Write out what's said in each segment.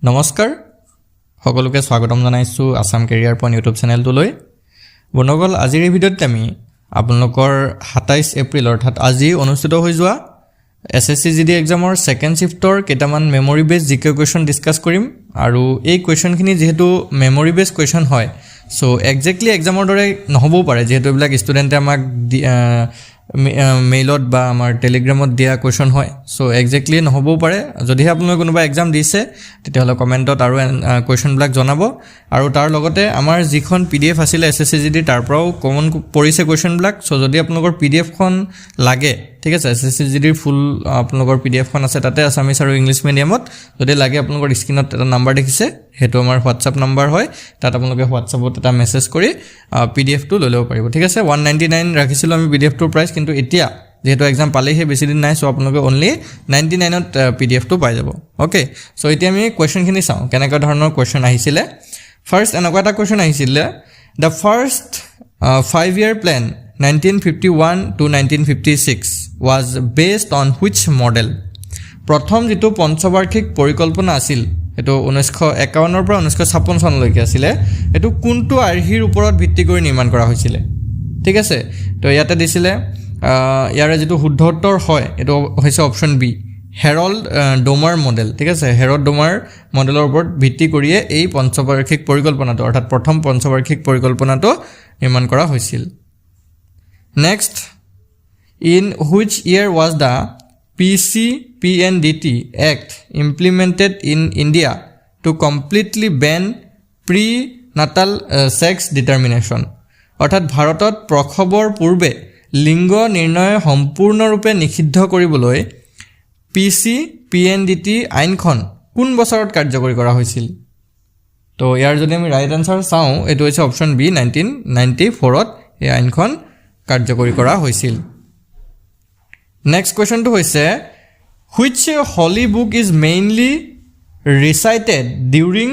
নমস্কাৰ সকলোকে স্বাগতম জনাইছো আসাম কেৰিয়াৰ পইণ্ট ইউটিউব চেনেলটোলৈ। বন্ধুসকল, আজিৰ এই ভিডিঅ'ত আমি আপোনালোকৰ 27 এপ্ৰিল অৰ্থাৎ আজি অনুষ্ঠিত হৈ যোৱা এছএছচি জিডি এক্সামৰ ছেকেণ্ড শিফটৰ কেইটামান মেমৰি বেছ জিকে কুৱেশ্যন ডিছকাছ কৰিম। আৰু এই কুৱেশ্যনখিনি যিহেতু মেমৰি বেছ কুৱেশ্যন হয়, চ' একজেক্টলি এক্সামৰ দৰে নহ'বও পাৰে, যিহেতু এইবিলাক ষ্টুডেণ্টে আমাক মেইলত বা আমাৰ টেলিগ্ৰামত দিয়া কুৱেশ্যন হয়। চ' একজেক্টলি নহ'বও পাৰে। যদিহে আপোনালোকে কোনোবা এক্সাম দিছে তেতিয়াহ'লে কমেণ্টত আৰু কুৱেশ্যনবিলাক জনাব। আৰু তাৰ লগতে আমাৰ যিখন PDF আছিলে এছএছচি জিডিৰ, তাৰ পৰাও কমন পৰিছে কুৱেশ্যনবিলাক। চ' যদি আপোনালোকৰ PDFখন লাগে, ঠিক আছে, এছএছচি জিডিৰ ফুল আপোনালোকৰ PDFখন আছে, তাতে আছামিছ আৰু ইংলিছ মিডিয়ামত। যদি লাগে আপোনালোকৰ স্ক্ৰীণত এটা নাম্বাৰ দেখিছে, সেইটো আমাৰ হোৱাটছআপ নাম্বাৰ হয়। তাত আপোনালোকে হোৱাটছআপত এটা মেছেজ কৰি PDFটো লৈ ল'ব পাৰিব, ঠিক আছে। 199 ৰাখিছিলোঁ আমি PDFটোৰ প্ৰাইচ, কিন্তু এতিয়া যিহেতু এক্সাম পালেহে বেছি দিন নাই, চ' আপোনালোকে অনলি 99ত PDFটো পাই যাব। অ'কে, চ' এতিয়া আমি কুৱেশ্যনখিনি চাওঁ কেনেকুৱা ধৰণৰ কুৱেশ্যন আহিছিলে। ফাৰ্ষ্ট এনেকুৱা এটা কুৱেশ্যন আহিছিলে, the first 5-year plan 1951 to 1956 was based on which model? প্ৰথম যিটো পঞ্চবাৰ্ষিক পৰিকল্পনা আছিল, সেইটো 1951 পৰা 1956 চনলৈকে আছিলে, এইটো কোনটো আৰ্হিৰ ওপৰত ভিত্তি কৰি নিৰ্মাণ কৰা হৈছিলে, ঠিক আছে। তো ইয়াতে দিছিলে ইয়াৰে যিটো শুদ্ধ উত্তৰ হয় এইটো হৈছে অপশ্যন বি, হেৰল্ড ডোমাৰ মডেল, ঠিক আছে। হেৰল্ড ডোমাৰ মডেলৰ ওপৰত ভিত্তি কৰিয়ে এই পঞ্চবাৰ্ষিক পৰিকল্পনাটো অৰ্থাৎ প্ৰথম পঞ্চবাৰ্ষিক পৰিকল্পনাটো নিৰ্মাণ কৰা হৈছিল। Next, in which year was the PCPNDT Act implemented in India to completely ban pre-natal sex determination? অৰ্থাৎ ভাৰতত প্ৰসৱৰ পূৰ্বে লিংগ নিৰ্ণয় সম্পূৰ্ণৰূপে নিষিদ্ধ কৰিবলৈ PCPNDT আইনখন কোন বছৰত কাৰ্যকৰী কৰা হৈছিল? তো ইয়াৰ যদি আমি ৰাইট আনচাৰ চাওঁ, এইটো হৈছে অপশ্যন বি, 1994ত এই আইনখন কাৰ্যকৰী কৰা হৈছিল। নেক্সট কুৱেশ্যনটো হৈছে, which holy book is mainly recited during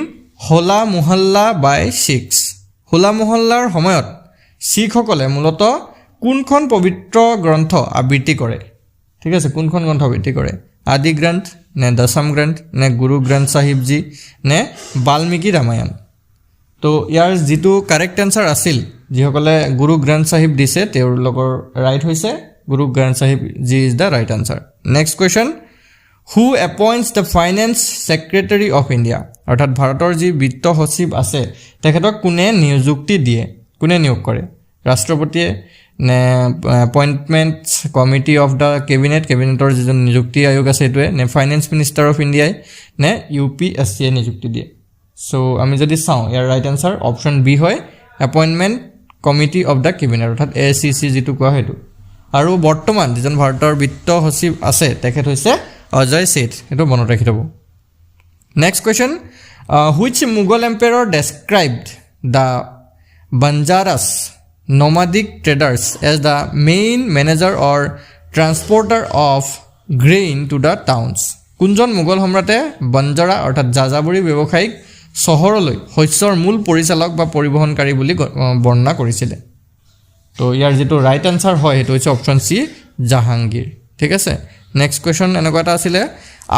Hola Mohalla by Sikhs? Hola মহল্লাৰ সময়ত শিখসকলে মূলতঃ কোনখন পবিত্ৰ গ্ৰন্থ আবৃত্তি কৰে, ঠিক আছে, কোনখন গ্ৰন্থ আবৃত্তি কৰে? আদি গ্ৰন্থ নে দশম গ্ৰন্থ নে গুৰু গ্ৰন্থ চাহিবজী নে বাল্মীকি ৰামায়ণ? তো ইয়াৰ যিটো কাৰেক্ট এনচাৰ আছিল, যিসকলে গুৰু গ্ৰন্থ চাহিব দিছে তেওঁলোকৰ ৰাইট হৈছে Guru Granth Sahib ji is the right answer. Next question, who appoints the finance secretary of India? অৰ্থাৎ ভাৰতৰ যি বিত্ত সচিব আছে তেখেতক কোনে নিযুক্তি দিয়ে, কোনে নিয়োগ কৰে? ৰাষ্ট্ৰপতিয়ে নে এপইণ্টমেণ্টছ কমিটি অফ দ্য কেবিনেটৰ যিজন নিযুক্তি আয়োগ আছে সেইটোৱে, নে ফাইনেন্স মিনিষ্টাৰ অফ ইণ্ডিয়াই, নে UPSCয়ে নিযুক্তি দিয়ে? চ' আমি যদি চাওঁ ইয়াৰ ৰাইট আনচাৰ অপশ্যন বি হয়, appointment committee of the cabinet অৰ্থাৎ ACC যিটো কোৱা সেইটো। আৰু বৰ্তমান যিজন ভাৰতৰ বিত্ত সচিব আছে তেখেত হৈছে অজয় ছেঠ, সেইটো মনত ৰাখি থ'ব। Next question, which Mughal empire described the Banjaras nomadic traders as the main manager or transporter of grain to the towns? কোনজন মোগল সম্ৰাটে বঞ্জাৰা অৰ্থাৎ যাযাবৰী ব্যৱসায়িক চহৰলৈ শস্যৰ মূল পৰিচালক বা পৰিবহণকাৰী বুলি বৰ্ণনা কৰিছিলে? তো ইয়াৰ যিটো ৰাইট আনচাৰ হয় সেইটো হৈছে অপশ্যন চি, জাহাংগীৰ, ঠিক আছে। নেক্সট কুৱেশ্যন এনেকুৱা এটা আছিলে,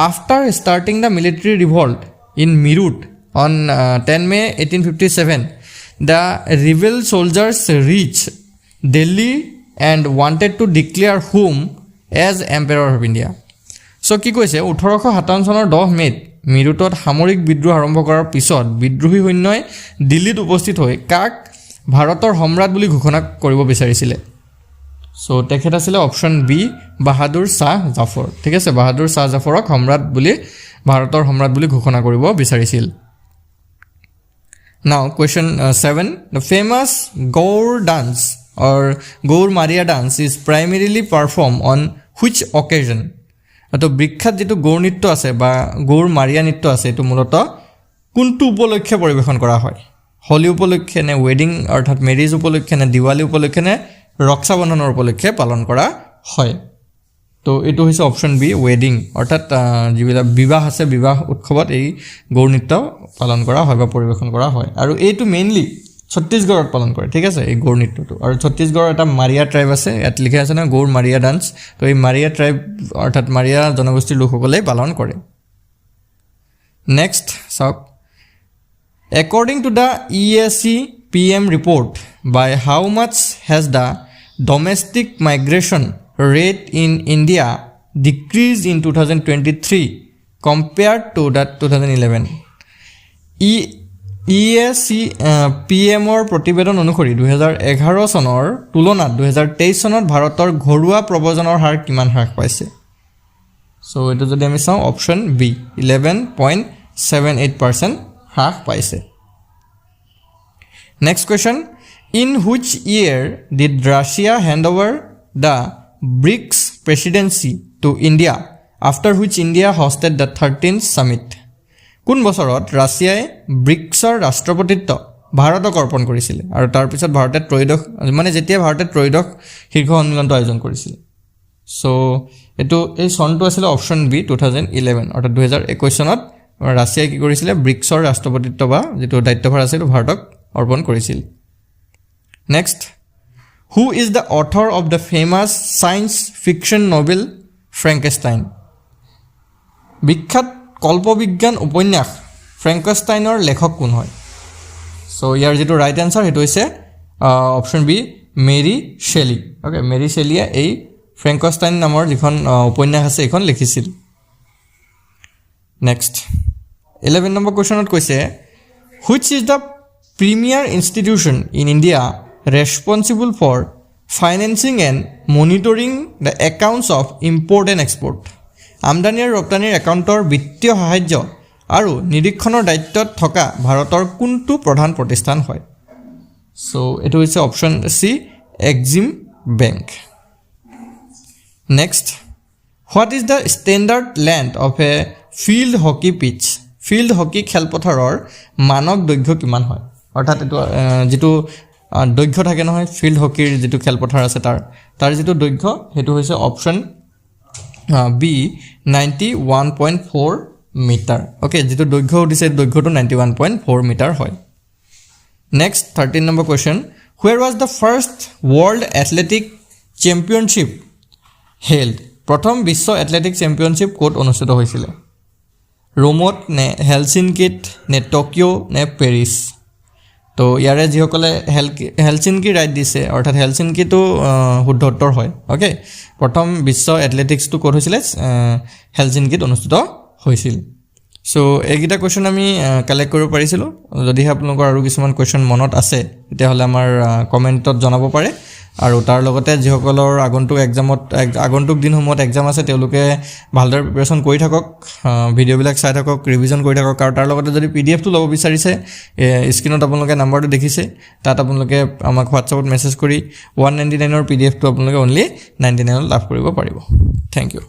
after starting the military revolt in Meerut on 10 May 1857 the rebel soldiers reached Delhi and wanted to declare whom as Emperor of India? So কি কৈছে, 1857 চনৰ 10 মে'ত মিৰুটত সামৰিক বিদ্ৰোহ আৰম্ভ কৰাৰ পিছত বিদ্ৰোহী সৈন্যই দিল্লীত উপস্থিত হৈ কাক ভাৰতৰ সম্ৰাট বুলি ঘোষণা কৰিব বিচাৰিছিলে? চ' তেখেত আছিলে অপশ্যন বি, বাহাদুৰ শ্বাহ জাফৰ, ঠিক আছে। বাহাদুৰ শ্বাহ জাফৰক ভাৰতৰ সম্ৰাট বুলি ঘোষণা কৰিব বিচাৰিছিল। Now question 7, the famous Gaur dance or Gaur Maria dance is primarily performed on which occasion? তো বিখ্যাত যিটো গৌৰ নৃত্য আছে বা গৌৰ মাৰিয়া নৃত্য আছে এইটো মূলতঃ কোনটো উপলক্ষে পৰিৱেশন কৰা হয়? হোলী উপলক্ষে নে ৱেডিং অৰ্থাৎ মেৰিজ উপলক্ষে নে দিৱালী উপলক্ষে নে ৰক্ষা বন্ধনৰ উপলক্ষে পালন কৰা হয়? তো এইটো হৈছে অপশ্যন বি, ৱেডিং অৰ্থাৎ যিবিলাক বিবাহ আছে বিবাহ উৎসৱত এই গৌৰ নৃত্য পালন কৰা হয় বা পৰিৱেশন কৰা হয়। আৰু এইটো মেইনলি ছত্তীশগড়ত পালন কৰে, ঠিক আছে, এই গৌৰ নৃত্যটো। আৰু ছত্তীশগড়ৰ এটা মাৰিয়া ট্ৰাইব আছে, ইয়াত লিখা আছে না গৌৰ মাৰিয়া ডান্স। তো এই মাৰিয়া ট্ৰাইব অৰ্থাৎ মাৰিয়া জনগোষ্ঠীৰ লোকসকলেই পালন কৰে। নেক্সট চাওক according to the ESC PM report by how much has the domestic migration rate in India decreased in 2023 compared to that 2011 ESC PM or প্ৰতিবেদন অনুসৰি 2011 চনৰ তুলনাত 2023 চনত ভাৰতৰ ঘৰুৱা প্ৰব্ৰজনৰ হাৰ কিমান হ্ৰাস পাইছে সো এটো যদি আমি চাওঁ অপচন বি 11.78% হ্ৰাস পাইছে next question in which year did Russia hand over the BRICS presidency to India after which India hosted the 13th summit কোন বছৰত ৰাছিয়াই ব্ৰিক্সৰ ৰাষ্ট্ৰপতিত্ব ভাৰতক অৰ্পণ কৰিছিল আৰু তাৰ পিছত ভাৰতে ত্ৰয়োদশ মানে যেতিয়া ভাৰতে ত্ৰয়োদশ শীৰ্ষ সন্মিলনটো আয়োজন কৰিছিল সো এটো এই চনটো আছিল অপচন বি 2011 অৰ্থাৎ 2021 চনত ৰাছিয়াই কি কৰিছিল ব্ৰিক্সৰ ৰাষ্ট্ৰপতিত্ব বা যেটো দায়িত্বভাৰ আছিল ভাৰতক অৰ্পণ কৰিছিল next who is the author of the famous science fiction novel Frankenstein বিখ্যাত কল্পবিজ্ঞান উপন্যাস ফ্ৰেংকেষ্টাইনৰ লেখক কোন হয় সো ইয়াৰ যেটো ৰাইট আনসাৰ হেতু হৈছে option B Mary Shelley okay Mary শেলিয়ে এই ফ্ৰেংকেষ্টাইন নামৰ যিখন উপন্যাস আছে এখন লিখিছিল নেক্সট 11 নম্বৰ কোৱেশ্চনত কৈছে which is the premier institution in India responsible for financing and monitoring the accounts of import and export আমদানি আৰু ৰপ্তানিৰ একাউণ্টৰ বিত্তীয় সাহায্য আৰু নিৰীক্ষণৰ দায়িত্বত থকা ভাৰতৰ কোনটো প্ৰধান প্ৰতিষ্ঠান হয় সো এটো হৈছে option C EXIM bank next what is the standard length of a field hockey pitch field hockey খেলপথাৰৰ মানক দৈৰ্ঘ্য কিমান হয় অৰ্থাৎ এটো যেটো দৈৰ্ঘ্য থাকে নহয় ফিল্ড হকিৰ যেটো খেলপথাৰ আছে তাৰ যেটো দৈৰ্ঘ্য হেতু হৈছে অপচন বি 91.4 মিটাৰ ওকে যেটো দৈৰ্ঘ্য দিছে দৈৰ্ঘ্যটো 91.4 মিটাৰ হয় next 13 number question where was the first world athletic championship held প্ৰথম বিশ্ব এথলেটিক চেম্পিয়নশিপ কোত অনুষ্ঠিত হৈছিল ৰোমত নে হেলচিনকিত নে টকিঅ নে পেৰিছ তো ইয়াৰে যিসকলে হেলচিনকি ৰাইট দিছে অৰ্থাৎ হেলচিনকিটো শুদ্ধ উত্তৰ হয় ওকে প্ৰথম বিশ্ব এথলেটিক্সটো কোত হৈছিল হেলচিনকিত অনুষ্ঠিত হৈছিল সো এইগিটা কোৱেশ্চন আমি কালেক্ট কৰিব পাৰিছিল যদি আপোনালোকৰ আৰু কিছুমান কোৱেশ্চন মনত আছে তেতিয়াহলে আমাৰ কমেন্টত জনাব পাৰে আৰু তাৰ লগতে যিসকলৰ আগন্তুক দিনসমূহত এক্সাম আছে তেওঁলোকে ভালদৰে প্ৰিপাৰেচন কৰি থাকক ভিডিঅ'বিলাক চাই থাকক ৰিভিজন কৰি থাকক আৰু তাৰ লগতে যদি পিডিএফটো ল'ব বিচাৰিছে স্ক্ৰিনত আপোনালোকে নাম্বাৰটো দেখিছে তাত আপোনালোকে আমাক হোৱাটছআপত মেছেজ কৰি 199 ৰ পিডিএফটো আপোনালোকে অনলি 99 লাভ কৰিব পাৰিব থ্যাংক ইউ